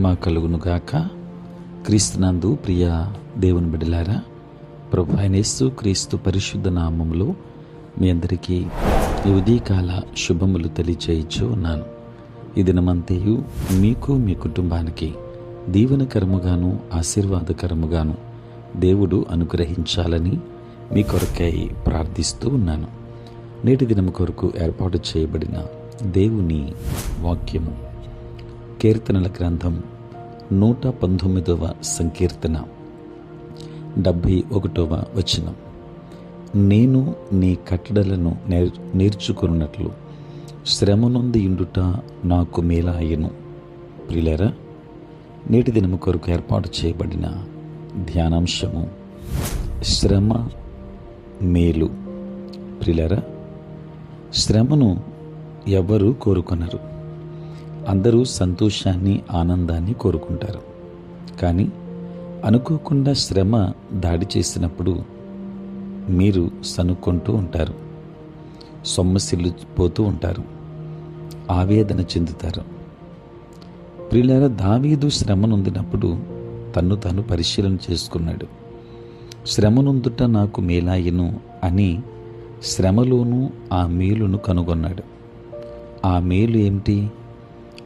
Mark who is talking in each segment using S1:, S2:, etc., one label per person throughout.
S1: మహిమ కలుగునుగాక. క్రీస్తునందు ప్రియ దేవుని బిడ్డలారా, ప్రభు అయిన యేసు క్రీస్తు పరిశుద్ధ నామములో మీ అందరికీ ఈ ఉదయకాల శుభములు తెలియచేయచ్చు ఉన్నాను. ఈ దినమంతయు మీకు మీ కుటుంబానికి దీవెనకరముగాను ఆశీర్వాదకరముగాను దేవుడు అనుగ్రహించాలని మీ కొరకై ప్రార్థిస్తూ ఉన్నాను. నేటి దినము కొరకు ఏర్పాటు చేయబడిన దేవుని వాక్యము కీర్తనల గ్రంథం 119వ సంకీర్తన 71వ వచనం. నేను నీ కట్టడలను నేర్చుకున్నట్లు శ్రమ నొంది ఇండుట నాకు మేలాయను. ప్రియులారా, నేటి దినము కొరకు ఏర్పాటు చేయబడిన ధ్యానాంశము శ్రమ మేలు. ప్రియులారా, శ్రమను ఎవరు కోరుకొనరు. అందరూ సంతోషాన్ని ఆనందాన్ని కోరుకుంటారు. కానీ అనుకోకుండా శ్రమ దాడి చేసినప్పుడు మీరు సనుక్కుంటూ ఉంటారు, సొమ్మసిల్లిపోతూ ఉంటారు, ఆవేదన చెందుతారు. ప్రియులారా, దావీదు శ్రమ నొందినప్పుడు తన్ను తాను పరిశీలన చేసుకున్నాడు. శ్రమ నొందుట నాకు మేలాయను అని శ్రమలోనూ ఆ మేలును కనుగొన్నాడు. ఆ మేలు ఏమిటి?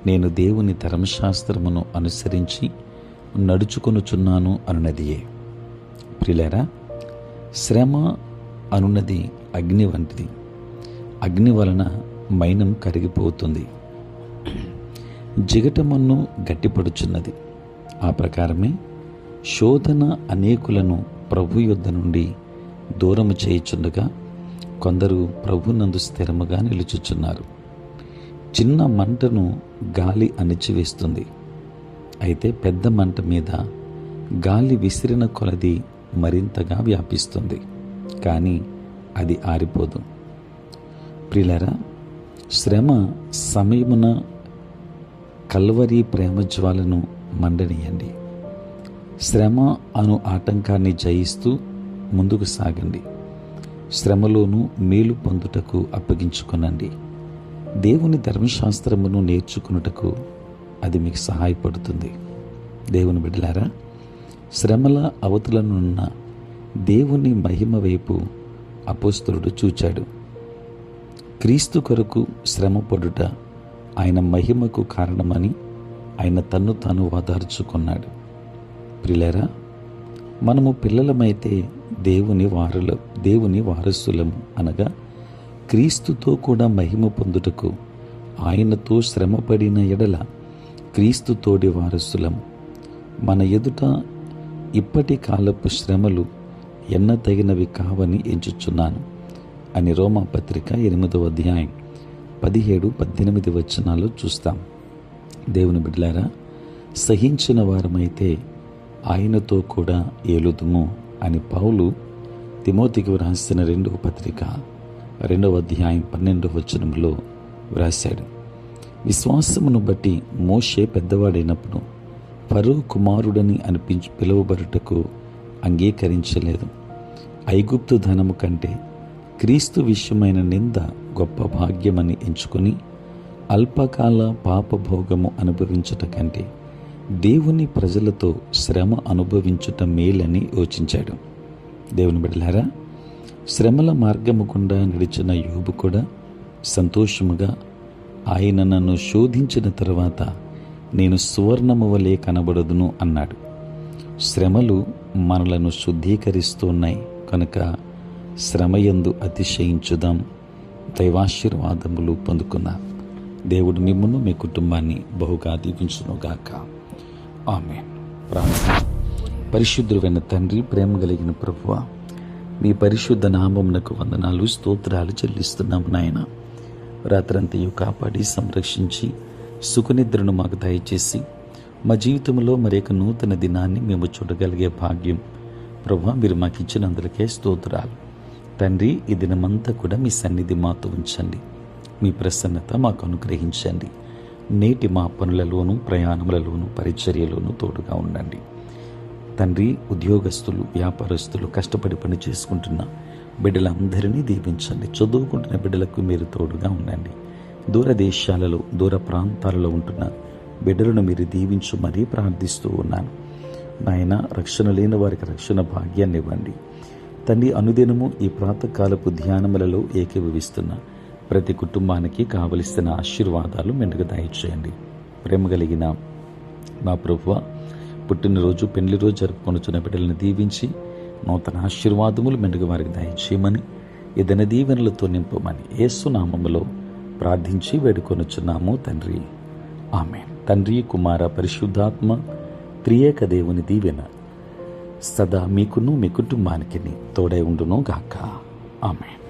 S1: నేను దేవుని ధర్మశాస్త్రమును అనుసరించి నడుచుకొనుచున్నాను అనున్నదియే. ప్రియులారా, శ్రమ అనున్నది అగ్ని వంటిది. అగ్ని వలన మైనం కరిగిపోతుంది, జిగటమన్ను గట్టిపడుచున్నది. ఆ ప్రకారమే శోధన అనేకులను ప్రభు యొద్ద నుండి దూరము చేయుచుండగా కొందరు ప్రభునందు స్థిరముగా నిలుచుచున్నారు. చిన్న మంటను గాలి అణిచివేస్తుంది, అయితే పెద్ద మంట మీద గాలి విసిరిన కొలది మరింతగా వ్యాపిస్తుంది, కానీ అది ఆరిపోదు. ప్రియులారా, శ్రమ సమయమున కల్వరి ప్రేమ జ్వాలను మండనీయండి. శ్రమ అను ఆటంకాన్ని జయిస్తూ ముందుకు సాగండి. శ్రమలోనూ మేలు పొందుటకు అప్పగించుకొనండి. దేవుని ధర్మశాస్త్రమును నేర్చుకున్నటకు అది మీకు సహాయపడుతుంది. దేవుని బిడ్డలారా, శ్రమల అవతలనున్న దేవుని మహిమ వైపు అపోస్తలుడు చూచాడు. క్రీస్తు కొరకు శ్రమ పడుట ఆయన మహిమకు కారణమని ఆయన తన్ను తాను ఓదార్చుకున్నాడు. ప్రియులారా, మనము పిల్లలమైతే దేవుని వారసులము, అనగా క్రీస్తుతో కూడా మహిమ పొందుటకు ఆయనతో శ్రమపడిన ఎడల క్రీస్తు తోడి వారసులము. మన ఎదుట ఇప్పటి కాలపు శ్రమలు ఎన్నతగినవి కావని ఎంచుచున్నాను అని రోమాపత్రిక 8వ అధ్యాయం 17-18 వచనాలు చూస్తాం. దేవుని బిడ్డలారా, సహించిన వారమైతే ఆయనతో కూడా ఏలుదుము అని పౌలు తిమోతికి వ్రాసిన 2వ పత్రిక 2వ అధ్యాయం 12వ వచనంలో వ్రాశాడు. విశ్వాసమును బట్టి మోషే పెద్దవాడైనప్పుడు ఫరో కుమారుడని పిలువబడుటకు అంగీకరించలేదు. ఐగుప్తు ధనము కంటే క్రీస్తు విషయమైన నింద గొప్ప భాగ్యమని ఎంచుకొని అల్పకాల పాపభోగము అనుభవించుట కంటే దేవుని ప్రజలతో శ్రమ అనుభవించుట మేలని యోచించాడు. దేవుని బిడ్డలారా, శ్రమల మార్గము గుండా నడిచిన యోబు కూడా సంతోషముగా ఆయన నన్ను శోధించిన తరువాత నేను సువర్ణము వలె కనబడదును అన్నాడు. శ్రమలు మనలను శుద్ధీకరిస్తున్నాయి కనుక శ్రమయందు అతిశయించుదాం, దైవాశీర్వాదములు పొందుకుందాం. దేవుడు మిమ్మును మీ కుటుంబాన్ని బహుగా దీవించునుగాక. ఆమేన్. ప్రార్థన. పరిశుద్ధుడైన తండ్రి, ప్రేమ కలిగిన ప్రభువా, మీ పరిశుద్ధ నామమునకు వందనాలు, స్తోత్రాలు చెల్లిస్తున్నాము నాయన. రాత్రంతయు కాపాడి సంరక్షించి సుఖనిద్రను మాకు దయచేసి మా జీవితంలో మరొక నూతన దినాన్ని మేము చూడగలిగే భాగ్యం ప్రభువా మీరు మాకు ఇచ్చినందులకే స్తోత్రాలు. తండ్రి, ఈ దినమంతా కూడా మీ సన్నిధి మాతో ఉంచండి. మీ ప్రసన్నత మాకు అనుగ్రహించండి. నేటి మా పనులలోనూ ప్రయాణములలోనూ పరిచర్యలోనూ తోడుగా ఉండండి. తండ్రి, ఉద్యోగస్తులు, వ్యాపారస్తులు, కష్టపడి పని చేసుకుంటున్న బిడ్డలందరినీ దీవించండి. చదువుకుంటున్న బిడ్డలకు మీరు తోడుగా ఉండండి. దూర దేశాలలో, దూర ప్రాంతాలలో ఉంటున్న బిడ్డలను మీరు దీవించు మరీ ప్రార్థిస్తూ ఉన్నాను. నాయన, రక్షణ లేని వారికి రక్షణ భాగ్యాన్ని ఇవ్వండి తండ్రి. అనుదినము ఈ ప్రాతకాలపు ధ్యానములలో ఏకీభవిస్తున్న ప్రతి కుటుంబానికి కావలసిన ఆశీర్వాదాలు మెండుగా దయచేయండి. ప్రేమ కలిగిన మా ప్రభువా, పుట్టినరోజు పెళ్లి రోజు జరుపుకొనుచున్న బిడ్డలను దీవించి నూతన ఆశీర్వాదములు మెండుగా వారికి దయచేయమని, ఏదైనా దీవెనలతో నింపమని యేసు నామములో ప్రార్థించి వేడుకొనుచున్నాము తండ్రి. ఆమేన్. తండ్రి, కుమార, పరిశుద్ధాత్మ త్రియేక దేవుని దీవెన సదా మీకును మీ కుటుంబానికి తోడై ఉండును గాక. ఆమేన్.